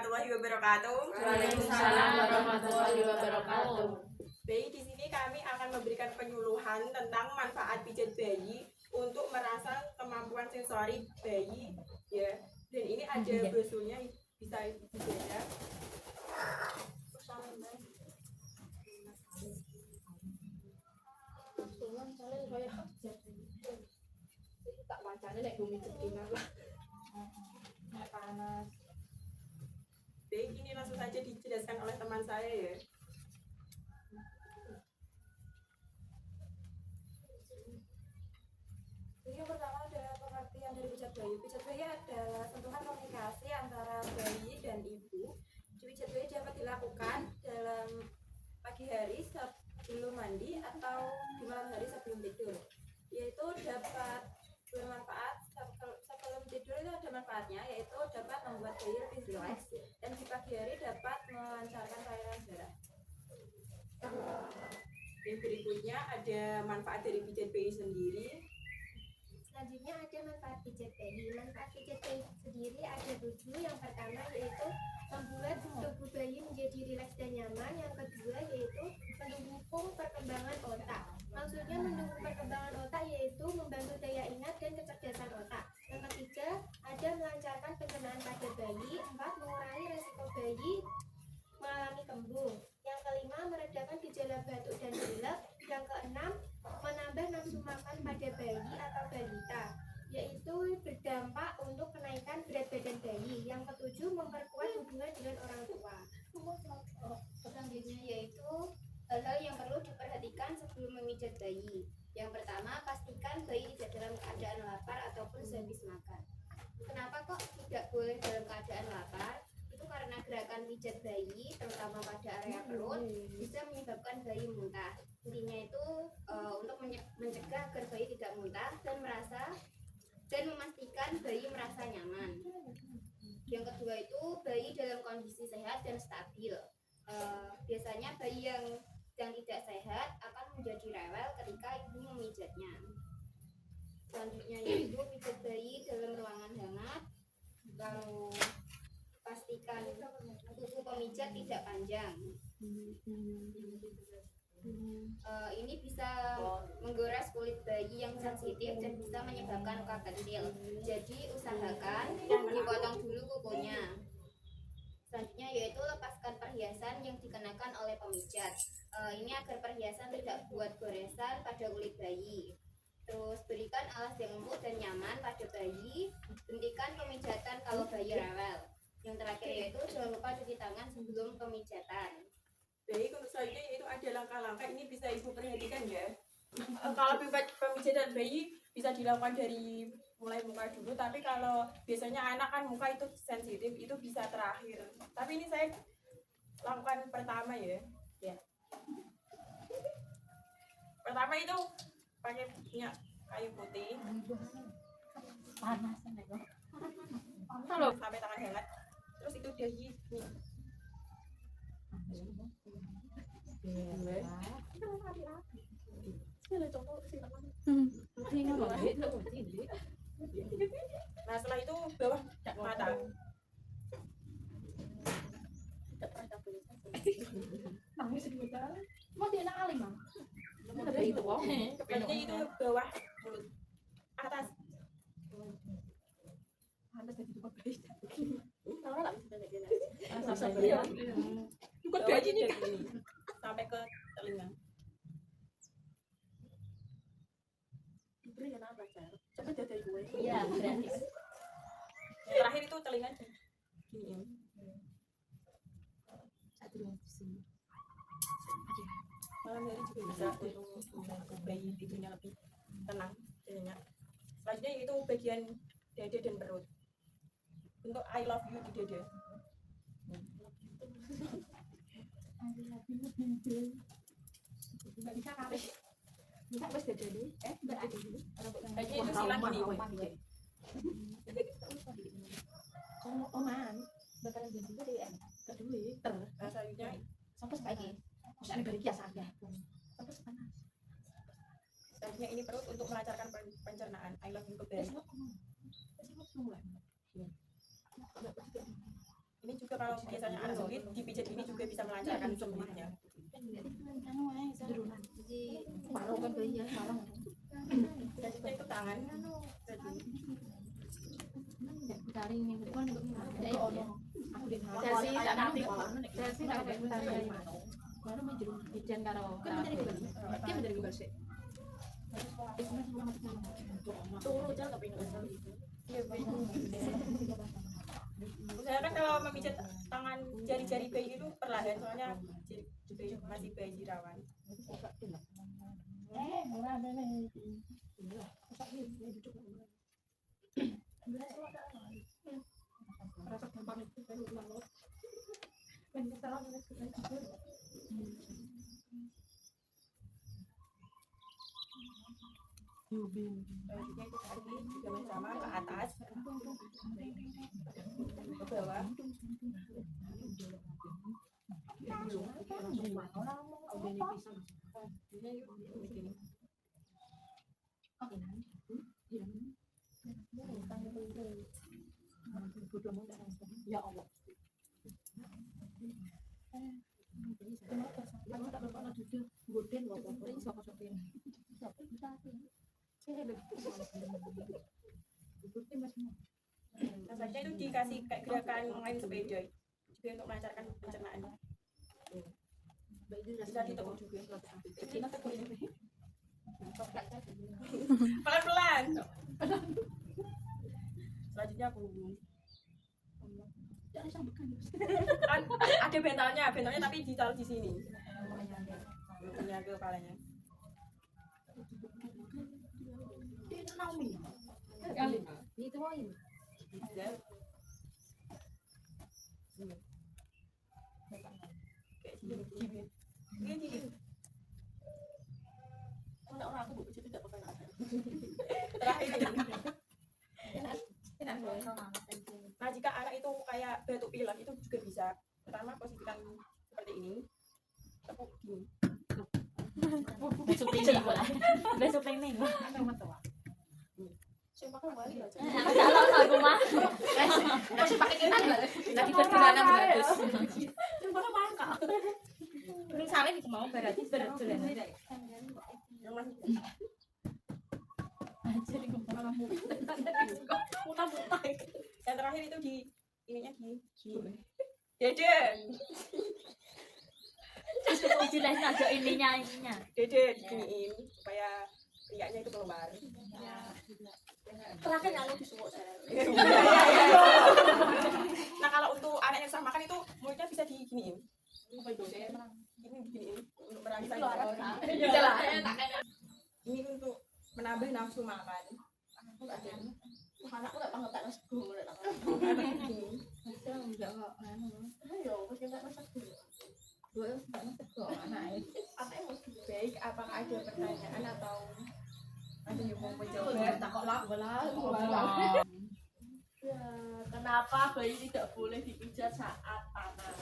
warahmatullahi wabarakatuh. Waalaikumsalam warahmatullahi wabarakatuh. Bayi, di sini kami akan memberikan penyuluhan tentang manfaat pijat bayi untuk merangsang kemampuan sensori bayi, ya. Dan ini ada brosurnya, bisa dibaca. Tak wacane lek bumi cedina lah. Panas. Baik, ini langsung saja dijelaskan oleh teman saya, ya. Yang pertama adalah pengertian dari pijat bayi. Pijat bayi adalah sentuhan komunikasi antara bayi dan ibu. Pijat bayi dapat dilakukan dalam pagi hari sebelum mandi atau di malam hari sebelum tidur. Yaitu dapat bermanfaat sebelum tidur, itu ada manfaatnya, yaitu dapat membuat bayi lebih rileks, dan di pagi hari dapat melancarkan aliran darah. Yang berikutnya ada manfaat dari pijat bayi sendiri. Selanjutnya ada manfaat pijat bayi. Manfaat pijat bayi sendiri ada 7. Yang pertama yaitu membuat tubuh bayi menjadi rileks dan nyaman. Yang kedua yaitu mendukung perkembangan otak. Maksudnya mendukung perkembangan otak yaitu membantu daya ingat dan kecerdasan otak. Yang ketiga ada melancarkan pencernaan pada bayi. 4. Mengurangi resiko bayi mengalami kembung. Yang kelima meredakan gejala batuk dan pilek. Yang keenam menambah nafsu makan pada bayi atau balita, yaitu berdampak untuk kenaikan berat badan bayi. Yang ketujuh memperkuat hubungan dengan orang tua. Selanjutnya yaitu hal-hal yang perlu diperhatikan sebelum memijat bayi. Yang pertama, pastikan bayi tidak dalam keadaan lapar ataupun sehabis makan. Kenapa kok tidak boleh dalam keadaan lapar? Itu karena gerakan pijat bayi, terutama pada area perut, bisa menyebabkan bayi muntah. Intinya itu untuk mencegah agar bayi tidak muntah dan memastikan bayi merasa nyaman. Yang kedua itu bayi dalam kondisi sehat dan stabil. Biasanya bayi yang tidak sehat akan menjadi rewel ketika ibu memijatnya. Selanjutnya yaitu pijat bayi dalam ruangan hangat. Lalu pastikan kuku pemijat tidak panjang. Ini bisa menggores kulit bayi yang sensitif dan bisa menyebabkan luka kecil. Jadi usahakan dipotong dulu kukunya. Selanjutnya yaitu lepaskan perhiasan yang dikenakan oleh pemijat. Ini agar perhiasan tidak buat goresan pada kulit bayi. Terus berikan alas yang empuk dan nyaman pada bayi. Hentikan pemijatan kalau bayi rewel. Yang terakhir yaitu jangan lupa cuci tangan sebelum pemijatan. Baik, untuk selanjutnya itu ada langkah-langkah, ini bisa ibu perhatikan, ya. Kalau pemijatan bayi bisa dilakukan dari mulai muka dulu, tapi kalau biasanya anak kan muka itu sensitif, itu bisa terakhir. Tapi ini saya lakukan pertama, ya. Pertama itu pakai minyak kayu putih. Panas Sampai tangan hangat. Terus itu dari nah, setelah itu bawah mata. Mau dia nak alim mang? Kepalanya itu bawah mulut, atas. Atas jadi tukang bayi. Bukan gaji nih sampai ke telinga. Coba dari gue. Iya, gratis. Yang terakhir itu telinga gini. Malam hari juga bisa untuk bayi tidurnya lebih tenang jadinya. Selanjutnya itu bagian dada dan perut. Untuk I love you di dada. Nggak bisa kali. Bisa wes dada dulu. Enggak ada dulu. Kayaknya itu silang gini. Kalau oman, bakalan jadi dulu ya. Enggak dulu ya. Selanjutnya Sampai lagi. Masih ada kias aja. Sampai panas. selanjutnya ini perut untuk melancarkan pencernaan. I love you ke bayi. Ini juga kalau biasanya anak sulit dipijat ini juga bisa melancarkan sembuhnya. Jadi baru kan bayi ya, baru. Jadi cek ke tangan. Dari ini bukan aku di Versi tak nanti. versi tak ada dari baru menjeru ijen karo dia menjadi gembal sih. Turu aja tapi saya kan kalau memijat tangan jari-jari bayi itu perlahan soalnya juga masih bayi rawan. Bajunya itu tadi juga sama ke atas, ke bawah. Ya Allah. Rasanya itu dikasih kayak gerakan main sepeda juga untuk melancarkan pencernaan. Bisa ditekuk juga. Pelan-pelan. Selanjutnya punggung. Kan ada bentalnya tapi ditaruh di sini. Punya ke kepalanya. Itu mau ini. Gini. Orang aku buku tidak pakai nada. Terakhir. Nah, jika anak itu kayak batuk pilek itu juga bisa. Pertama posisikan seperti ini. Tepuk gini. Besok ini boleh. Besok ini. Siapa kan wali aja. Kalau aku mah. Masih pakai kita enggak? Lagi berjalan bagus. Siapa kan mangka. Ini sampai di mau berarti berjalan. Yang mana? Jadi kepala Muntah-muntah. Yang terakhir itu di ininya gini. Dede. jelasin aja ininya. Dede diginiin supaya riaknya itu keluar. Terakhir kalau disuwuk saya. Nah, kalau untuk anak yang susah makan itu mulutnya bisa diginiin. Giniin untuk merangsang. Ini untuk menambah nafsu makan. Anakku enggak banget nasi goreng. Baik, apakah ada pertanyaan atau ada yang mau menjawab? Kenapa bayi tidak boleh dipijat saat panas?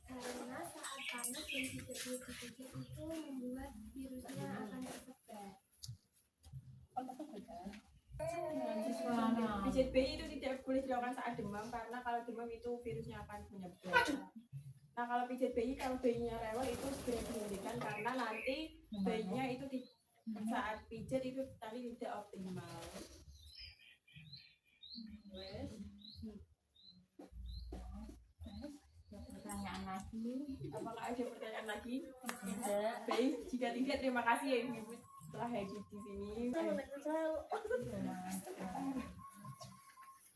Karena saat panas yang tidak dipijat itu membuat virusnya akan tersebar. Pijat bayi itu tidak boleh dilakukan saat demam karena kalau demam itu virusnya akan menyebar. Nah, kalau pijat bayi, kalau bayinya rewel itu segera dihentikan karena nanti bayinya itu saat pijat itu tadi tidak optimal. Pertanyaan lagi. Apakah ada pertanyaan lagi? Tidak. Baik, jika tidak terima kasih ya Ibu telah hadir di sini.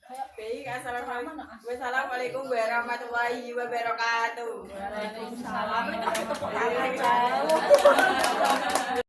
Baik, assalamualaikum warahmatullahi wabarakatuh. Waalaikumsalam.